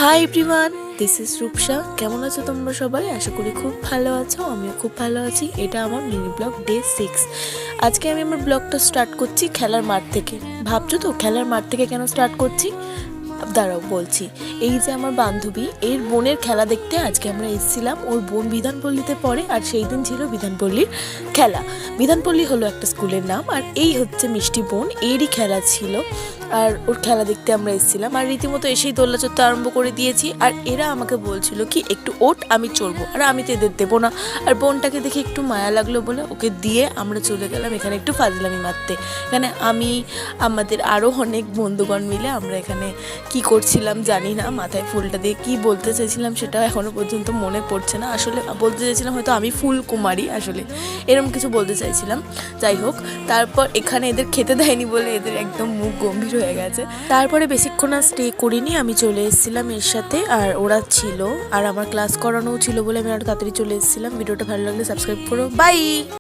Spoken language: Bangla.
High everyone, this is Rupsa. কেমন আছো তোমরা সবাই? আশা করি খুব ভালো আছো। আমিও খুব ভালো আছি। এটা আমার মিনি ব্লগ ডে 6। আজকে আমি আমার ব্লগটা স্টার্ট করছি খেলার মাঠ থেকে। ভাবছো তো খেলার মাঠ থেকে কেন স্টার্ট করছি? দাঁড়াও বলছি। এই যে আমার বান্ধবী, এর বোনের খেলা দেখতে আজকে আমরা এসেছিলাম। ওর বোন বিধানপল্লীতে পড়ে, আর সেই দিন ছিল বিধানপল্লীর খেলা। বিধানপল্লী হলো একটা স্কুলের নাম, আর এই হচ্ছে মিষ্টি বোন, এরই খেলা ছিল। আর ওর খেলা দেখতে আমরা এসেছিলাম, আর রীতিমতো এসেই দোলনা চড়তে আরম্ভ করে দিয়েছি। আর এরা আমাকে বলছিল কি একটু ওঠ, আমি চড়বো, আর আমি তো এদের দেবো না। আর বোনটাকে দেখে একটু মায়া লাগলো বলে ওকে দিয়ে আমরা চলে গেলাম এখানে একটু ফাজলামি মারতে। এখানে আমি, আমাদের আরও অনেক বন্ধুগণ মিলে আমরা এখানে কি করছিলাম জানি না। মাথায় ফুলটা দিয়ে কি বলতে চাইছিলাম সেটা এখনও পর্যন্ত মনে পড়ছে না। আসলে বলতে চাইছিলাম হয়তো আমি ফুলকুমারী, আসলে এরকম কিছু বলতে চাইছিলাম। যাই হোক, তারপর এখানে এদের খেতে দেয়নি বলে এদের একদম মুখ গম্ভীর হয়ে গেছে। তারপরে বেশিক্ষণ আর স্টে করিনি, আমি চলে এসেছিলাম এর সাথে। আর ওরা ছিল, আর আমার ক্লাস করানোও ছিল বলে আমি আরও তাড়াতাড়ি চলে এসেছিলাম। ভিডিওটা ভালো লাগলে সাবস্ক্রাইব করো। বাই।